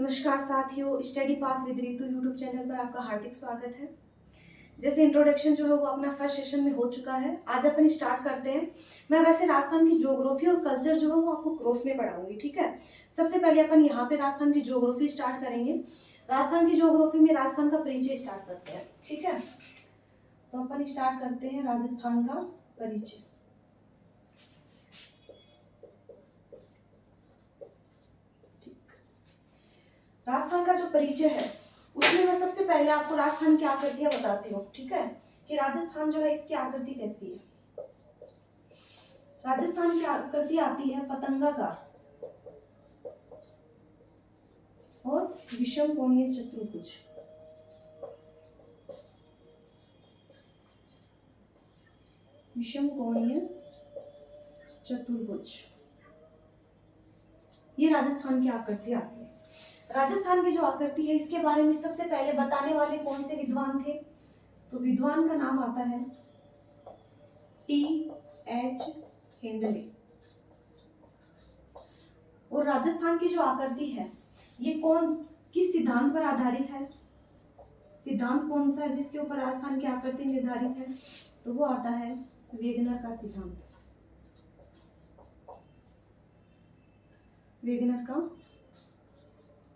नमस्कार साथियों, study path with Ritu YouTube channel पर आपका हार्दिक स्वागत है। जैसे इंट्रोडक्शन जो है वो अपना फर्स्ट सेशन में हो चुका है। आज अपन स्टार्ट करते हैं। मैं वैसे राजस्थान की ज्योग्राफी और कल्चर जो है वो आपको क्रॉस में पढ़ाऊंगी, ठीक है। सबसे पहले अपन यहाँ पे राजस्थान की ज्योग्राफी स्टार्ट करेंगे। राजस्थान की ज्योग्राफी में राजस्थान का परिचय स्टार्ट करते हैं, ठीक है। तो अपन स्टार्ट करते हैं राजस्थान का परिचय। राजस्थान का जो परिचय है उसमें मैं सबसे पहले आपको राजस्थान की आकृतियां बताती हूँ, ठीक है, कि राजस्थान जो है इसकी आकृति कैसी है। राजस्थान की आकृति आती है पतंगाकार और विषम कोणीय चतुर्भुज। विषम कोणीय चतुर्भुज, ये राजस्थान की आकृति आती है। राजस्थान की जो आकृति है इसके बारे में सबसे पहले बताने वाले कौन से विद्वान थे, तो विद्वान का नाम आता है T.H. हेंडले। और राजस्थान की जो आकृति है ये किस सिद्धांत पर आधारित है, सिद्धांत कौन सा है जिसके ऊपर राजस्थान की आकृति निर्धारित है, तो वो आता है वेगनर का सिद्धांत। वेगनर का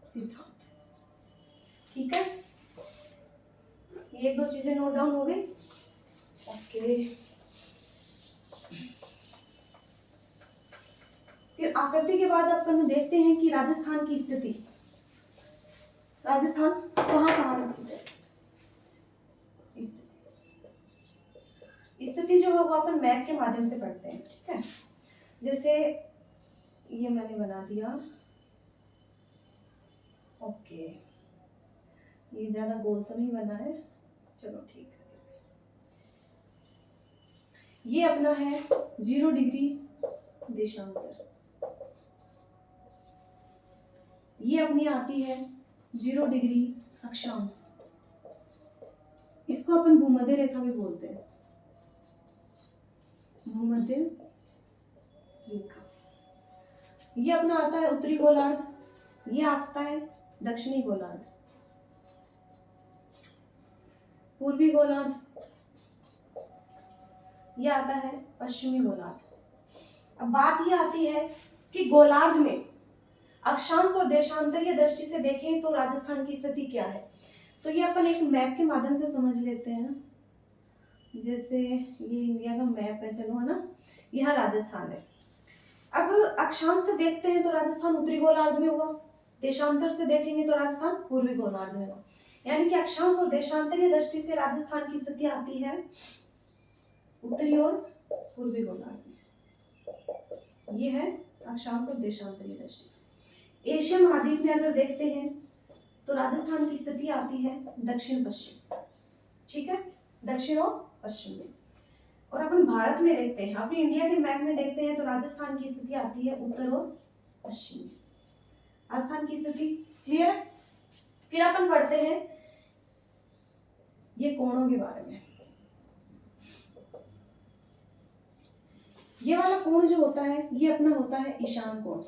सिद्धांत, ठीक है। ये दो चीजें नोट डाउन हो गई, ओके। फिर आकृति के बाद अपन देखते हैं कि राजस्थान की स्थिति, राजस्थान कहाँ कहाँ स्थित है। स्थिति जो है वो अपन मैप के माध्यम से पढ़ते हैं, ठीक है। जैसे ये मैंने बना दिया, ओके। ये ज्यादा गोल तो नहीं बना है, चलो ठीक है। ये अपना है 0 डिग्री देशांतर, ये अपनी आती है 0 डिग्री अक्षांश। इसको अपन भूमध्य रेखा भी बोलते हैं, भूमध्य रेखा। ये अपना आता है उत्तरी गोलार्ध, ये आता है दक्षिणी गोलार्ध, पूर्वी गोलार्ध, ये आता है पश्चिमी गोलार्ध। अब बात ये आती है कि गोलार्ध में अक्षांश और देशांतरीय दृष्टि से देखें तो राजस्थान की स्थिति क्या है। तो ये अपन एक मैप के माध्यम से समझ लेते हैं। जैसे ये इंडिया का मैप है, चलो, है ना, यहाँ राजस्थान है। अब अक्षांश से देखते हैं तो राजस्थान उत्तरी गोलार्ध में हुआ, देशांतर से देखेंगे तो राजस्थान पूर्वी गोलार्ध में हुआ। यानी कि अक्षांश और देशांतरीय दृष्टि से राजस्थान की स्थिति आती है उत्तरी और पूर्वी गोलार्ध में। ये है अक्षांश और देशांतरीय दृष्टि से। एशिया महाद्वीप में अगर देखते हैं तो राजस्थान की स्थिति आती है दक्षिण पश्चिम, ठीक है, दक्षिण और पश्चिम में। और अपन भारत में देखते हैं, अपने इंडिया के मैप में देखते हैं तो राजस्थान की स्थिति आती है उत्तर और पश्चिम में। राजस्थान की स्थिति क्लियर है। फिर अपन पढ़ते हैं ये कोणों के बारे में। ये वाला कोण जो होता है ये अपना होता है ईशान कोण,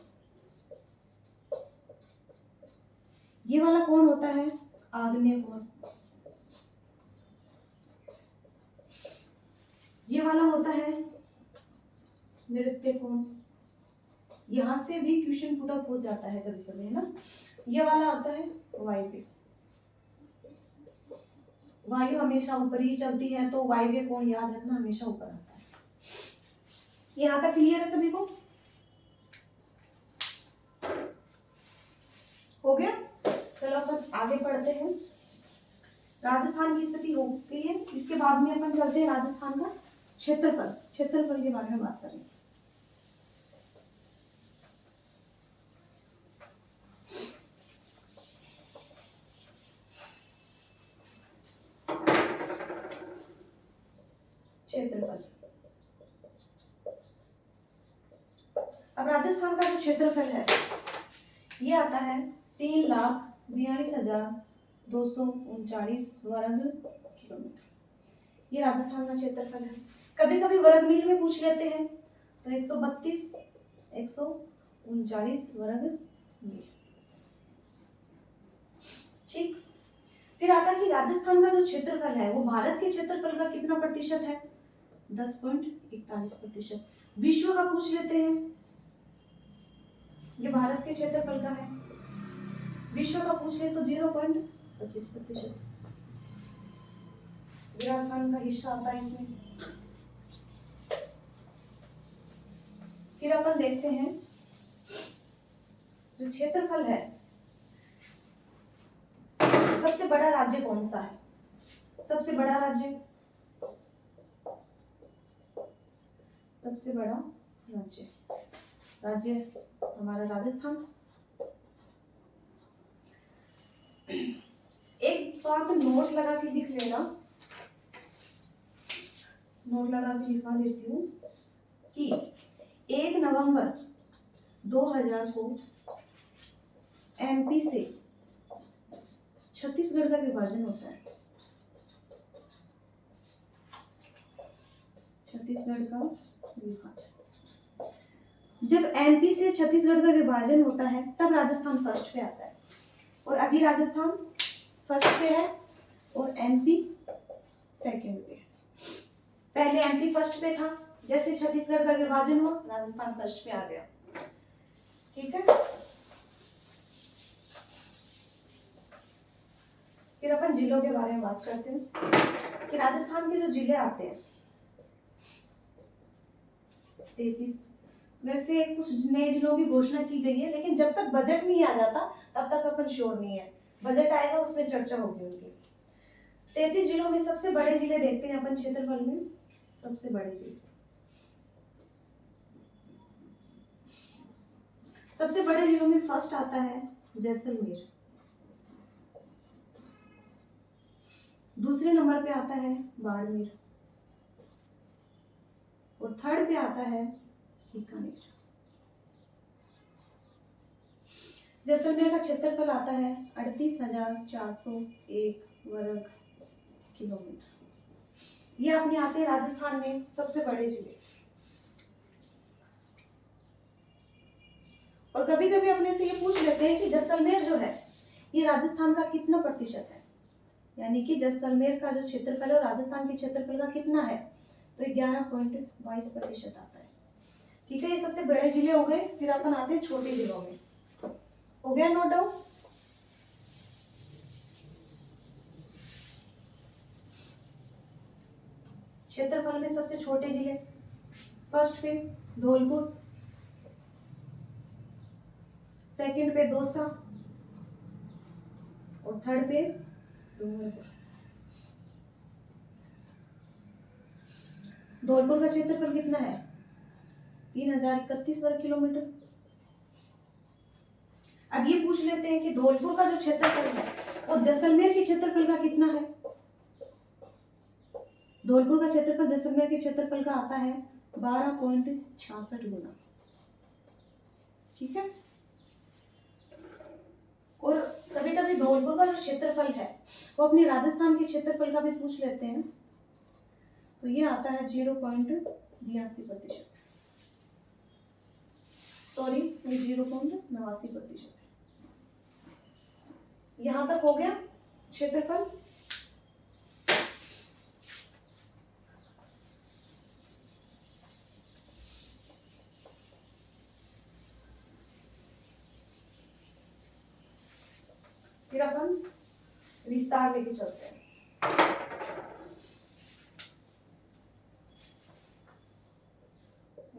ये वाला कोण होता है आग्नेय कोण, ये वाला होता है नृत्य कोण। यहां से भी क्वेश्चन पुट अप हो जाता है कभी कभी, है ना। ये वाला आता है वायव्य, वायु हमेशा ऊपर ही चलती है तो वायव्य कोण याद रखना हमेशा ऊपर आता है। यहां तक क्लियर है सभी को, हो गया। चलो अपन आगे पढ़ते हैं। राजस्थान की स्थिति हो गई है, इसके बाद में अपन चलते हैं राजस्थान का क्षेत्रफल। क्षेत्रफल के बारे में बात करेंगे। क्षेत्रफल, अब राजस्थान का जो क्षेत्रफल है ये आता है 3,42,239 वर्ग किलोमीटर। ये राजस्थान का क्षेत्रफल है। कभी कभी वर्ग मील में पूछ लेते हैं तो 139 वर्ग मील। ठीक। फिर आता है कि राजस्थान का जो क्षेत्रफल है वो भारत के क्षेत्रफल का कितना प्रतिशत है? 10.41%। विश्व का पूछ लेते हैं, ये भारत के क्षेत्रफल का है। विश्व का पूछ ले तो 0.25%। राजस्थान का हिस्सा आता है इसमें। फिर अपन देखते हैं जो क्षेत्रफल है, सबसे बड़ा राज्य कौन सा है? सबसे बड़ा राज्य, सबसे बड़ा राज्य, राज्य हमारा राजस्थान। एक बात नोट लगा के लिख लेना, नोट लगा के लिखवा देती हूँ कि 1 नवंबर 2000 को एमपी से छत्तीसगढ़ का विभाजन होता है। छत्तीसगढ़ का विभाजन, जब एमपी से छत्तीसगढ़ का विभाजन होता है तब राजस्थान फर्स्ट पे आता है, और अभी राजस्थान फर्स्ट पे है और एमपी सेकंड पे है। पहले एमपी फर्स्ट पे था, जैसे छत्तीसगढ़ का विभाजन हुआ राजस्थान फर्स्ट पे आ गया। ठीक है, फिर अपन जिलों के बारे में बात करते हैं कि राजस्थान के जो जिले आते हैं 33, वैसे कुछ नए जिलों की घोषणा की गई है, लेकिन जब तक बजट नहीं आ जाता तब तक अपन श्योर नहीं है। बजट आएगा उस पर चर्चा होगी उनकी। 33 जिलों में सबसे बड़े जिले देखते हैं अपन क्षेत्रफल में। सबसे बड़े जिले, सबसे बड़े जिलों में फर्स्ट आता है जैसलमेर, दूसरे नंबर पे आता है बाड़मेर, और थर्ड पे आता है बीकानेर। जैसलमेर का क्षेत्रफल आता है 38,401 वर्ग किलोमीटर। ये अपने आते हैं राजस्थान में सबसे बड़े जिले। और कभी कभी अपने से ये पूछ लेते हैं कि जैसलमेर जो है ये राजस्थान का कितना प्रतिशत है, यानी कि जैसलमेर का जो क्षेत्रफल है राजस्थान के क्षेत्रफल का कितना है, तो 11.22% आता है। ठीक है, ये सबसे बड़े जिले हो गए। फिर अपन आते हैं छोटे जिलों में। हो गया नोट डाउन? क्षेत्रफल में सबसे छोटे जिले, फर्स्ट पे धौलपुर, सेकंड पे दौसा और थर्ड पे डूंगरपुर। धौलपुर का क्षेत्रफल कितना है? 3031 वर्ग किलोमीटर। अब ये पूछ लेते हैं कि धौलपुर का जो क्षेत्रफल है वो जैसलमेर के क्षेत्रफल का कितना है। धौलपुर का क्षेत्रफल जैसलमेर के क्षेत्रफल का आता है 12.66 गुना। ठीक है, और कभी कभी धौलपुर का जो क्षेत्रफल है वो अपने राजस्थान के क्षेत्रफल का भी पूछ लेते हैं, तो ये आता है 0.82%। सॉरी, ये 0.89%। यहां तक हो गया क्षेत्रफल। फिर अपन विस्तार लेके चलते हैं।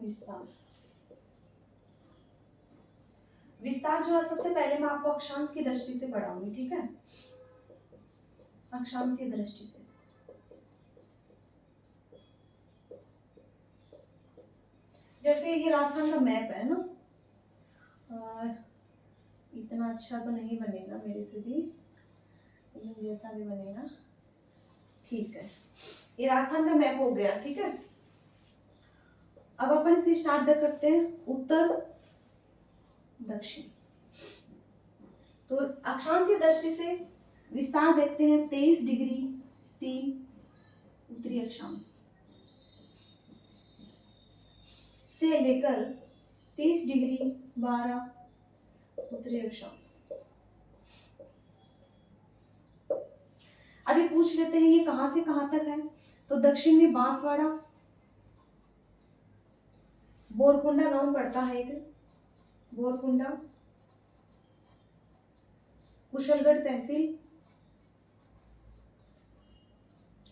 विस्तार, विस्तार जो है सबसे पहले मैं आपको अक्षांश की दृष्टि से पढ़ाऊंगी। ठीक है, अक्षांशीय दृष्टि से। जैसे ये राजस्थान का मैप है ना, इतना अच्छा तो नहीं बनेगा मेरे से भी, लेकिन जैसा भी बनेगा ठीक है। ये राजस्थान का मैप हो गया। ठीक है, अब अपन इसे स्टार्ट करते हैं उत्तर दक्षिण। तो अक्षांशीय दृष्टि से विस्तार देखते हैं 23 डिग्री 3 उत्तरी अक्षांश से लेकर 30 डिग्री 12 उत्तरी अक्षांश। अभी पूछ लेते हैं ये कहां से कहां तक है। तो दक्षिण में बांसवाड़ा, बोरकुंडा गांव पड़ता है एक, बोरकुंडा, कुशलगढ़ तहसील,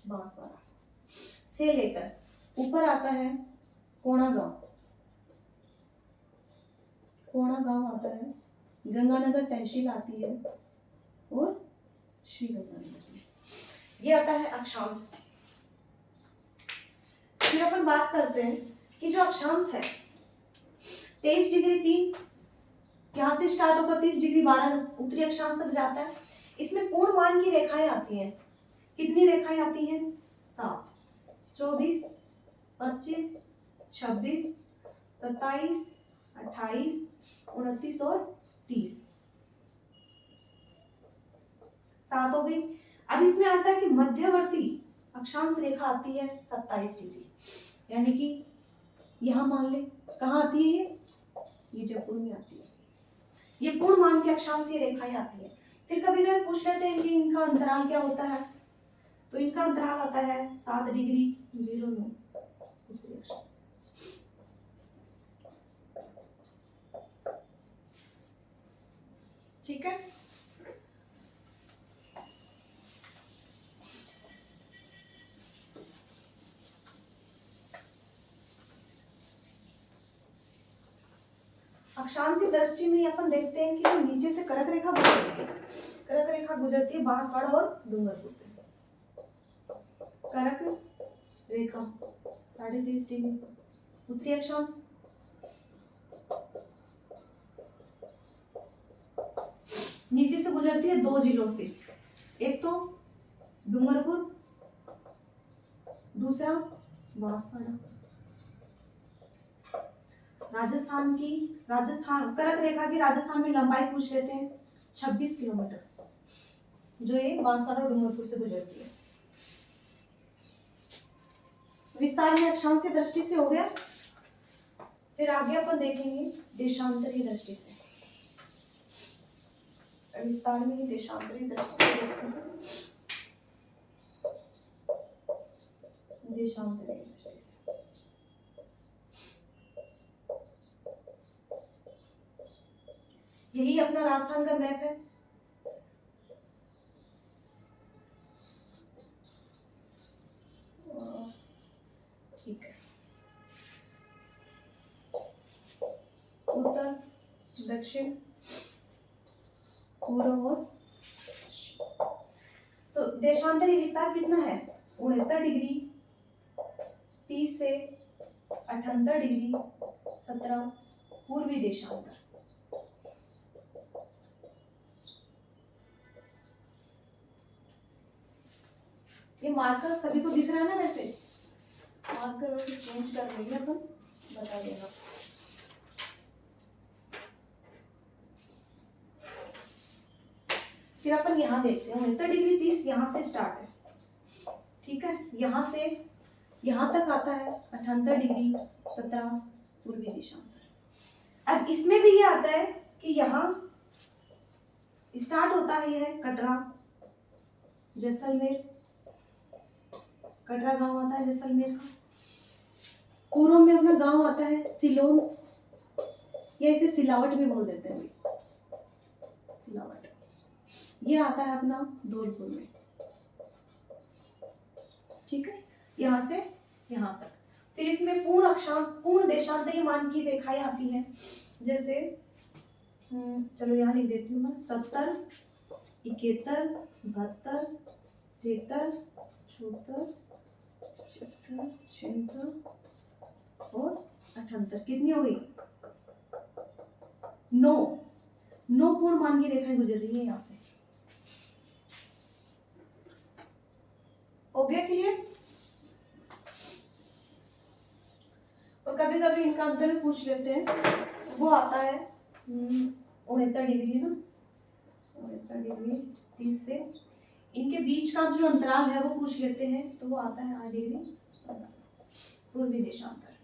बांसवाड़ा से लेकर ऊपर आता है कोणा गांव, कोणा गांव आता है, गंगानगर तहसील आती है और श्री गंगानगर में, ये आता है अक्षांश। फिर अपन बात करते हैं कि जो अक्षांश है 23 डिग्री 3 यहां से स्टार्ट होकर 30 डिग्री 12 उत्तरी अक्षांश तक जाता है। इसमें पूर्ण मान की रेखाएं आती हैं। कितनी रेखाएं आती हैं? 7, 24, 25, 26, 27, 28, 29 और 30, 7 हो गई। अब इसमें आता है कि मध्यवर्ती अक्षांश रेखा आती है 27 डिग्री, यानी कि यहां मान ले कहाँ आती है ये जयपुर में आती है। ये पूर्ण मान के अक्षांश ये रेखाएं आती है। फिर कभी कभी पूछ लेते हैं कि इनका अंतराल क्या होता है, तो इनका अंतराल आता है 7 डिग्री 09 उत्तरी अक्षांश। ठीक है, अक्षांशीय दृष्टि में अपन देखते हैं कि जो नीचे से कर्क रेखा गुजरती है, कर्क रेखा गुजरती है बांसवाड़ा और डूंगरपुर से। कर्क रेखा 23.5 डिग्री उत्तरी अक्षांश, नीचे से गुजरती है 2 जिलों से, एक तो डूंगरपुर, दूसरा बांसवाड़ा। राजस्थान कर्क रेखा की राजस्थान में लंबाई पूछ लेते हैं 26 किलोमीटर, जो ये बांसवाड़ा और डूंगरपुर से गुजरती है। विस्तार में अक्षांशीय दृष्टि से हो गया। फिर आगे अपन देखेंगे देशांतरीय दृष्टि से। विस्तार में देशांतरीय दृष्टि से देखते हैं, देशांतरीय दृष्टि से यही अपना राजस्थान का मैप है। ठीक है, उत्तर, दक्षिण, पूर्व और तो देशांतरीय विस्तार कितना है? 69 डिग्री 30 से 78 डिग्री 17 पूर्वी देशांतर। ये मार्कर सभी को दिख रहा है ना? वैसे मार्कर वैसे चेंज कर लेंगे अपन, बता देना। फिर अपन यहाँ देखते हैं 69 डिग्री 30 यहाँ से स्टार्ट है, ठीक है, यहाँ से यहाँ तक आता है 78 डिग्री 17 पूर्वी देशांतर। अब इसमें भी ये आता है कि यहाँ स्टार्ट होता है, यह कटरा जैसलमेर, कटरा गांव आता है जैसलमेर का। पूर्व में अपना गांव आता है सिलोन, या इसे सिलावट भी बोल देते हैं, सिलावट। ये आता है अपना धौलपुर में, ठीक है, यहाँ से यहाँ तक। फिर इसमें पूर्ण अक्षांश पूर्ण देशांतरीय मान की रेखाएं आती हैं, जैसे चलो यहाँ लिख देती हूँ मैं 70, 71, 72, 73, 74, 76, 76 और 78। कितनी हो गई? 9 पूर्ण मान की रेखाएं गुजर रही है यहाँ से। हो गया क्लियर? और कभी कभी इनका अंतर भी पूछ लेते हैं, वो आता है 69 डिग्री ना, 69 डिग्री 30 से इनके बीच का जो अंतराल है वो पूछ लेते हैं, तो वो आता है 8 डिग्री 47 पूर्वी देशांतर।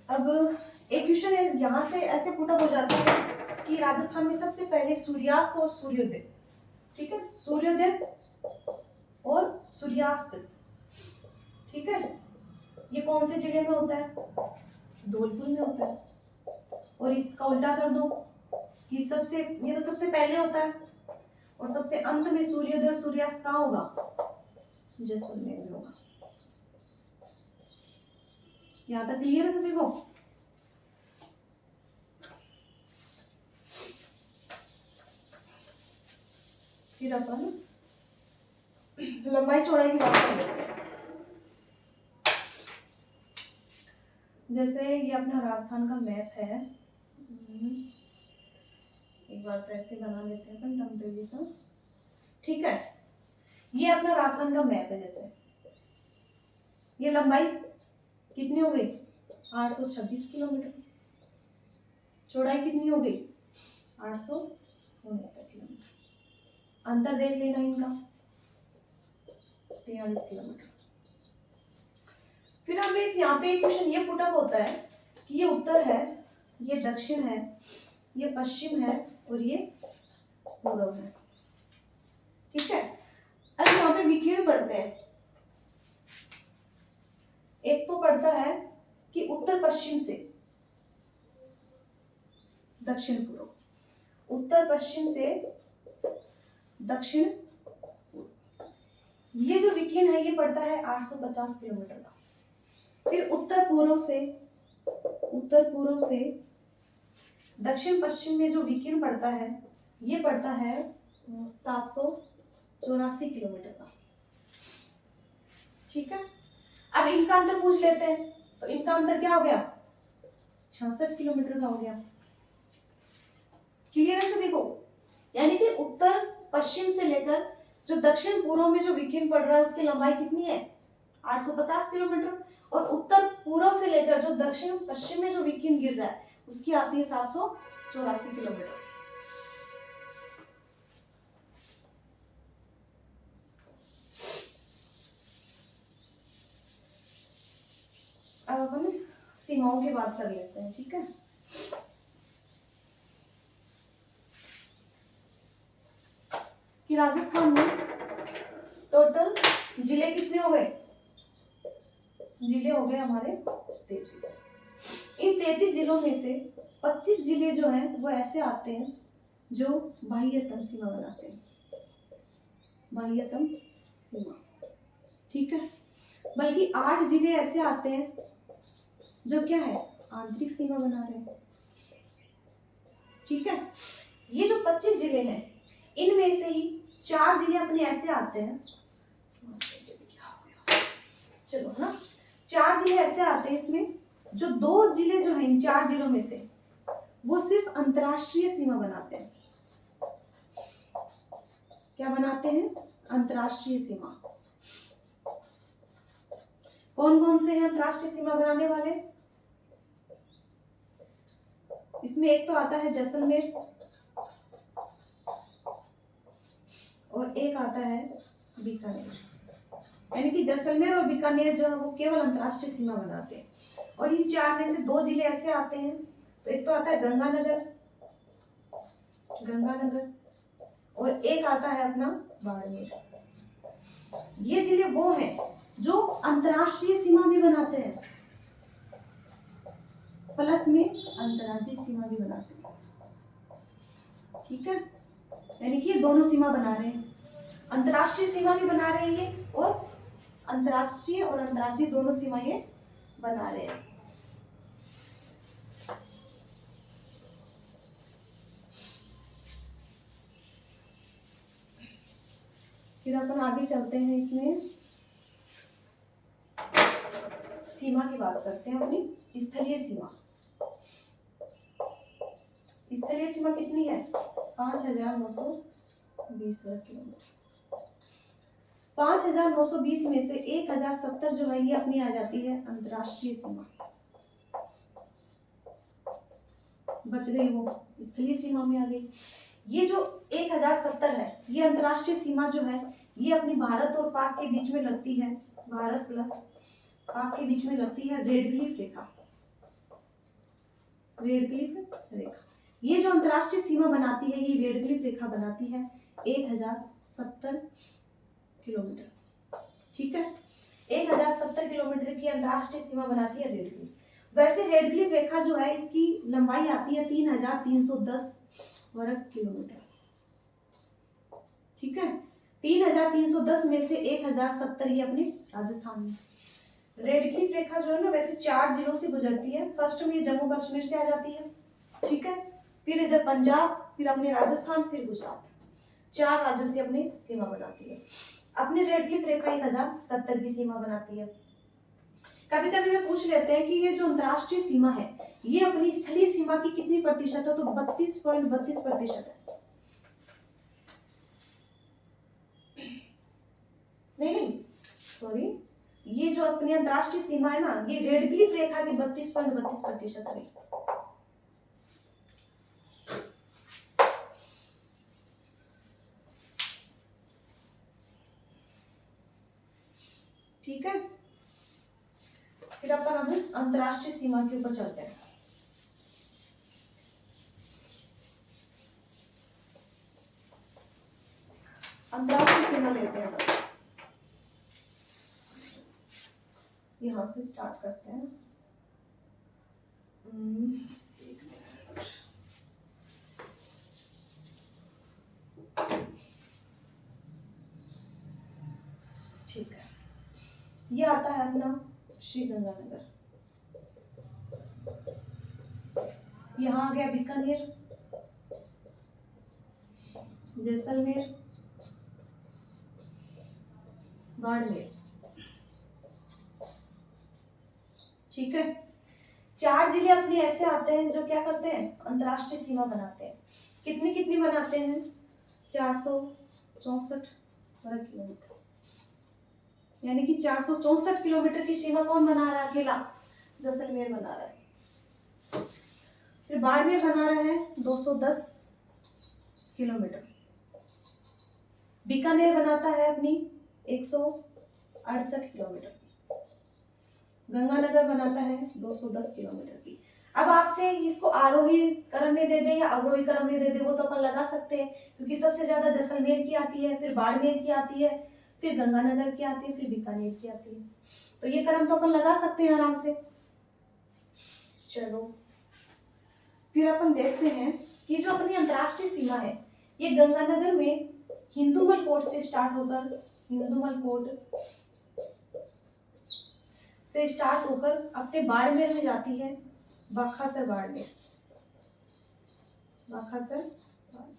अब एक क्वेश्चन है यहाँ से ऐसे पुटअप हो जाता है कि राजस्थान में सबसे पहले सूर्यास्त और सूर्योदय, ठीक है, सूर्योदय और सूर्यास्त, ठीक है, ये कौन से जिले में होता है? धौलपुर में होता है। और इसका उल्टा कर दो कि ये तो सबसे पहले होता है और सबसे अंत में सूर्योदय और सूर्यास्त कहाँ होगा? जैसलमेर में होगा। यहाँ तक क्लियर है सभी को? फिर अपन लंबाई चौड़ाई की बात कर लेते हैं। जैसे ये अपना राजस्थान का मैप है, एक बार तो ऐसे बना लेते हैं अपन टेम्परेचर, ठीक है, ये अपना राजस्थान का मैप है। जैसे ये लंबाई कितनी हो गई? 826 किलोमीटर। चौड़ाई कितनी हो गई? 869 किलोमीटर। अंतर देख लेना इनका, 43 किलोमीटर। फिर हम एक यहाँ पे एक क्वेश्चन ये पुटअप होता है कि ये उत्तर है, ये दक्षिण है, ये पश्चिम है और ये पूर्व है, ठीक है। अब यहाँ पे विकिरण पढ़ते हैं। एक तो पढ़ता है कि उत्तर पश्चिम से दक्षिण पूर्व, उत्तर पश्चिम से दक्षिण, ये जो विकिरण है ये पड़ता है 850 किलोमीटर का। फिर उत्तर पूर्व से दक्षिण पश्चिम में जो विकिरण पड़ता है ये पड़ता है 784 किलोमीटर का, ठीक है। अब इनका अंतर पूछ लेते हैं, तो इनका अंतर क्या हो गया? 66 किलोमीटर का हो गया। क्लियर है सभी को? यानी कि उत्तर पश्चिम से लेकर जो दक्षिण पूर्व में जो विकिरण पड़ रहा है उसकी लंबाई कितनी है? 850 किलोमीटर। और उत्तर पूर्व से लेकर जो दक्षिण पश्चिम में जो विकिरण गिर रहा है उसकी आती है 784 किलोमीटर। अब अपन सीमाओं की बात कर लेते हैं, ठीक है। कि राजस्थान में टोटल जिले कितने हो गए? जिले हो गए हमारे 33। इन 33 जिलों में से 25 जिले जो हैं वो ऐसे आते हैं जो बाह्यतम सीमा बनाते हैं, बाह्यतम सीमा, ठीक है। बल्कि 8 जिले ऐसे आते हैं जो क्या है? आंतरिक सीमा बना रहे हैं, ठीक है। ये जो 25 जिले हैं इनमें से ही 4 जिले अपने ऐसे आते हैं, चलो है ना, 4 जिले ऐसे आते हैं इसमें जो 2 जिले जो हैं इन 4 जिलों में से वो सिर्फ अंतर्राष्ट्रीय सीमा बनाते हैं। क्या बनाते हैं? अंतर्राष्ट्रीय सीमा। कौन कौन से हैं अंतर्राष्ट्रीय सीमा बनाने वाले? इसमें एक तो आता है जैसलमेर और एक आता है बीकानेर। यानी कि जैसलमेर और बीकानेर जो है वो केवल अंतर्राष्ट्रीय सीमा बनाते हैं। और इन 4 में से 2 जिले ऐसे आते हैं, तो एक तो आता है गंगानगर और एक आता है अपना बाड़मेर। ये जिले वो हैं जो अंतर्राष्ट्रीय सीमा भी बनाते हैं प्लस में अंतर्राज्यीय सीमा भी बनाते हैं, ठीक है। यानी कि ये दोनों सीमा बना रहे हैं, अंतर्राष्ट्रीय सीमा भी बना रहे हैं ये और अंतर्राष्ट्रीय और अंतर्राज्यीय दोनों सीमा ये बना रहे हैं। फिर अपन आगे चलते हैं, इसमें सीमा की बात करते हैं अपनी स्थलीय सीमा। स्थलीय सीमा कितनी है? 5,920 वर्ग किलोमीटर। 5,920 में से 1,070 जो है ये अपनी आ जाती है अंतर्राष्ट्रीय सीमा, बच गई वो स्थलीय सीमा में आ गई। ये जो 1,070 है ये अंतर्राष्ट्रीय सीमा जो है ये अपनी भारत और पाक के बीच में लगती है, भारत प्लस पाक के बीच में लगती है रेड क्लिफ रेखा, रेड क्लिफ रेखा। ये जो अंतरराष्ट्रीय सीमा बनाती है, ये रेड क्लिफ रेखा बनाती है 1070 किलोमीटर। ठीक है, 1070 किलोमीटर की अंतरराष्ट्रीय सीमा बनाती है रेड क्लिफ। वैसे रेड क्लिफ रेखा जो है, इसकी लंबाई आती है 3310 वर्ग किलोमीटर। ठीक है, 3310 में से 1070 ये अपने राजस्थान में। रेड क्लिफ रेखा जो है ना, वैसे 4 जिलों से गुजरती है। फर्स्ट में ये जम्मू कश्मीर से आ जाती है, ठीक है, फिर इधर पंजाब, फिर अपने राजस्थान, फिर गुजरात, 4 राज्यों से अपनी सीमा बनाती है। अपनी रेड क्लिफ रेखा 1070 की सीमा बनाती है। कभी कभी वे पूछ लेते हैं कि ये जो अंतरराष्ट्रीय सीमा है, ये अपनी स्थलीय सीमा की कितनी प्रतिशत है, तो 32.32% है। नहीं, सॉरी, ये जो अपनी अंतरराष्ट्रीय सीमा है ना, ये रेड क्लिफ रेखा की 32.32% है। ठीक है, फिर अपन अब अंतरराष्ट्रीय सीमा के ऊपर चलते हैं। अंतरराष्ट्रीय सीमा लेते हैं अपन, यहां से स्टार्ट करते हैं। एक मिनट, ठीक है, ये आता है अपना श्री गंगानगर, यहाँ आ गया बीकानेर, जैसलमेर, बाड़मेर। ठीक है, 4 जिले अपने ऐसे आते हैं जो क्या करते हैं, अंतरराष्ट्रीय सीमा बनाते हैं। कितनी कितनी बनाते हैं, 464 वर्ग किलोमीटर, यानी कि 464 किलोमीटर की सीमा कौन बना रहा है, अकेला जैसलमेर बना रहा है। फिर बाड़मेर बना रहा है 210 किलोमीटर, बीकानेर बनाता है अपनी 168 किलोमीटर, गंगानगर बनाता है 210 किलोमीटर की। अब आपसे इसको आरोही क्रम में दे दे या अवरोही क्रम में दे दे, वो तो अपन लगा सकते हैं, क्योंकि सबसे ज्यादा जैसलमेर की आती है, फिर बाड़मेर की आती है, फिर गंगानगर की आती है, फिर बीकानेर की आती है, तो ये क्रम तो अपन लगा सकते हैं आराम से। चलो फिर अपन देखते हैं कि जो अपनी अंतरराष्ट्रीय सीमा है, ये गंगानगर में हिंदुमल कोट से स्टार्ट होकर, हिंदुमल कोट से स्टार्ट होकर अपने बाड़मेर में जाती है, बाखासर बाड़मेर, बाखासर बाड़मेर।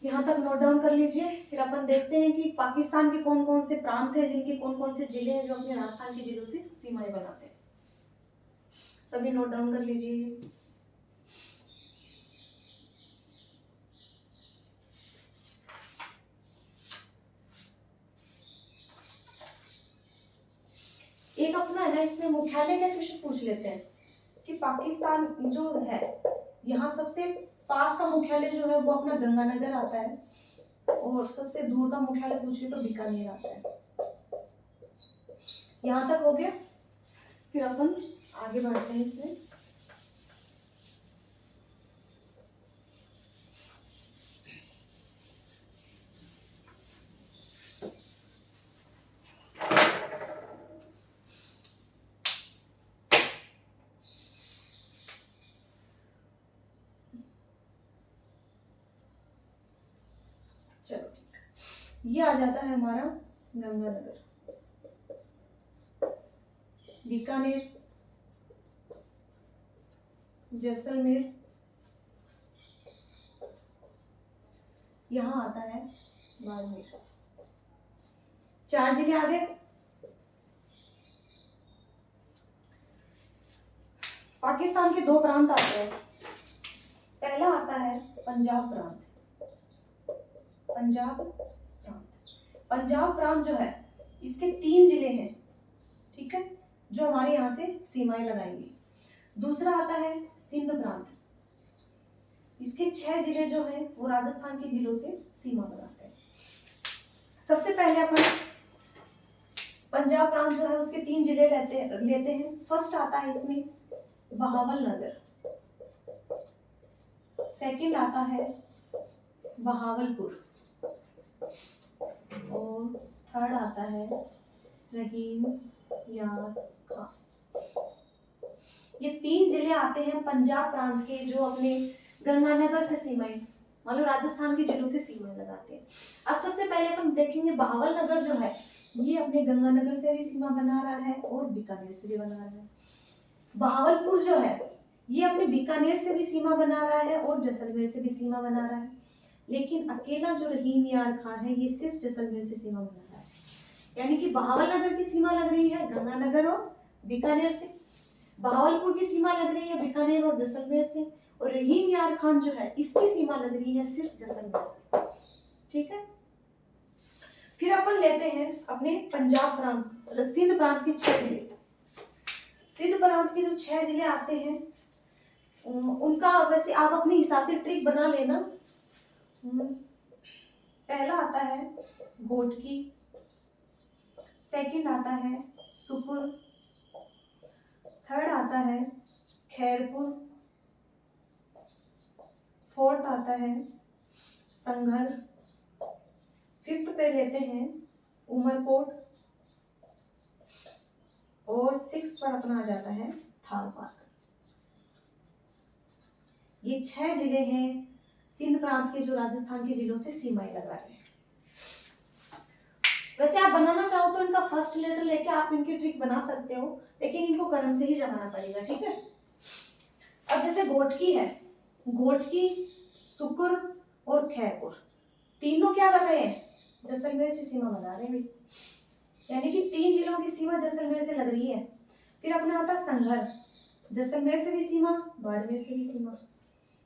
यहाँ तक नोट डाउन कर लीजिए। फिर अपन देखते हैं कि पाकिस्तान के कौन कौन से प्रांत हैं, जिनके कौन कौन से जिले हैं जो अपने राजस्थान के जिलों से सीमाएं बनाते हैं। सभी नोट डाउन कर लीजिए। एक अपना है ना, इसमें मुख्यालय का क्वेश्चन पूछ लेते हैं कि पाकिस्तान जो है, यहाँ सबसे पास का मुख्यालय जो है वो अपना गंगानगर आता है, और सबसे दूर का मुख्यालय पूछे तो बीकानेर आता है। यहाँ तक हो गया। फिर अपन आगे बढ़ते हैं इसमें। चलो ठीक है, ये आ जाता है हमारा गंगानगर, बीकानेर, जैसलमेर, यहाँ आता है बाड़मेर। 4 जिले आ गए। पाकिस्तान के 2 प्रांत आते हैं। पहला आता है पंजाब प्रांत, पंजाब प्रांत। पंजाब प्रांत जो है, इसके 3 जिले हैं, ठीक है, जो हमारे यहाँ से सीमाएं लगाएंगे। दूसरा आता है सिंध प्रांत, इसके 6 जिले जो हैं वो राजस्थान के जिलों से सीमा बनाते हैं। सबसे पहले अपन पंजाब प्रांत जो है उसके 3 जिले लेते हैं। फर्स्ट आता है इसमें बहावलनगर, सेकंड आता है बहावलपुर और थर्ड आता है रहीम यार खां। ये 3 जिले आते हैं पंजाब प्रांत के, जो अपने गंगानगर से सीमाएं, मान लो राजस्थान के जिलों से सीमाएं लगाते हैं। अब सबसे पहले अपन देखेंगे बहावलनगर जो है ये अपने गंगानगर से भी सीमा बना रहा है और बीकानेर से भी बना रहा है। बहावलपुर जो है ये अपने बीकानेर से भी सीमा बना रहा है और जैसलमेर से भी सीमा बना रहा है। लेकिन अकेला जो रहीम यार खां है ये सिर्फ जैसलमेर से सीमा बना रहा है, यानी कि बहावलनगर की सीमा लग रही है गंगानगर और बीकानेर से, बहावलपुर की सीमा लग रही है बीकानेर और जैसलमेर से, और रहीम यार खान जो है इसकी सीमा लग रही है सिर्फ जैसलमेर से। ठीक है, फिर अपन लेते हैं अपने पंजाब प्रांत, सिंध प्रांत के 6 जिले। सिंध प्रांत के जो 6 जिले आते हैं उनका वैसे आप अपने हिसाब से ट्रिक बना लेना। पहला आता है घोटकी, सेकंड आता है सुपुर, थर्ड आता है खैरपुर, फोर्थ आता है संघर, फिफ्थ पे लेते हैं उमरकोट और 6 पर अपना आ जाता है थारपार। ये 6 जिले हैं सिंध प्रांत के जो राजस्थान के जिलों से सीमाएं लगा रहे हैं। वैसे आप बनाना चाहो तो इनका फर्स्ट लेटर लेके आप इनकी ट्रिक बना सकते हो, लेकिन इनको कलम से ही जमाना पड़ेगा। ठीक है, अब जैसे घोटकी है, घोटकी, सुकुर और खैरपुर तीनों क्या कर रहे हैं, जैसलमेर से सीमा बना रहे हैं, यानी कि 3 जिलों की सीमा जैसलमेर से लग रही है। फिर अपना आता संघर, जैसलमेर से भी सीमा, बाड़मेर से भी सीमा,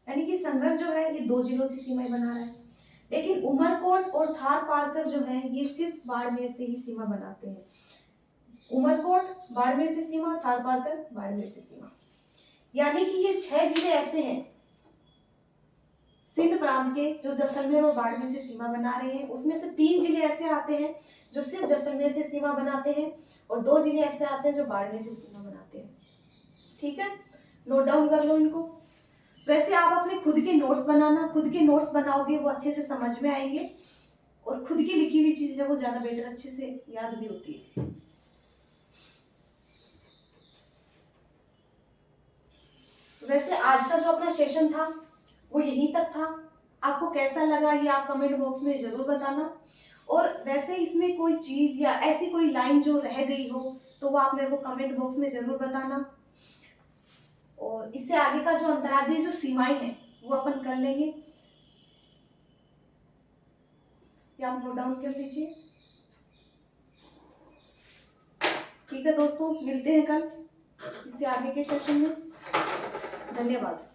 यानी कि संघर जो है ये 2 जिलों से सीमाएं बना रहा है। लेकिन उमरकोट और थार पारकर जो है ये सिर्फ बाड़मेर से ही सीमा बनाते हैं। उमरकोट बाड़मेर से सीमा, थार पारकर बाड़मेर से सीमा, यानी कि ये 6 जिले ऐसे हैं सिंध प्रांत के जो जैसलमेर और बाड़मेर से सीमा बना रहे हैं। उसमें से 3 जिले ऐसे आते हैं जो सिर्फ जैसलमेर से सीमा बनाते हैं और 2 जिले ऐसे आते हैं जो बाड़मेर से सीमा बनाते हैं। ठीक है, नोट डाउन कर लो इनको। वैसे आप अपने खुद के नोट्स बनाना, खुद के नोट्स बनाओगे वो अच्छे से समझ में आएंगे और खुद की लिखी हुई चीज है वो ज्यादा बेटर, अच्छे से याद भी होती है। वैसे आज का जो अपना सेशन था वो यहीं तक था। आपको कैसा लगा ये आप कमेंट बॉक्स में जरूर बताना, और वैसे इसमें कोई चीज या ऐसी कोई लाइन जो रह गई हो तो वो आप मेरे को कमेंट बॉक्स में जरूर बताना। और इससे आगे का जो अंतर्राज्यीय जो सीमाएं हैं वो अपन कर लेंगे, या आप नोट डाउन कर लीजिए। ठीक है दोस्तों, मिलते हैं कल इससे आगे के सेशन में। धन्यवाद।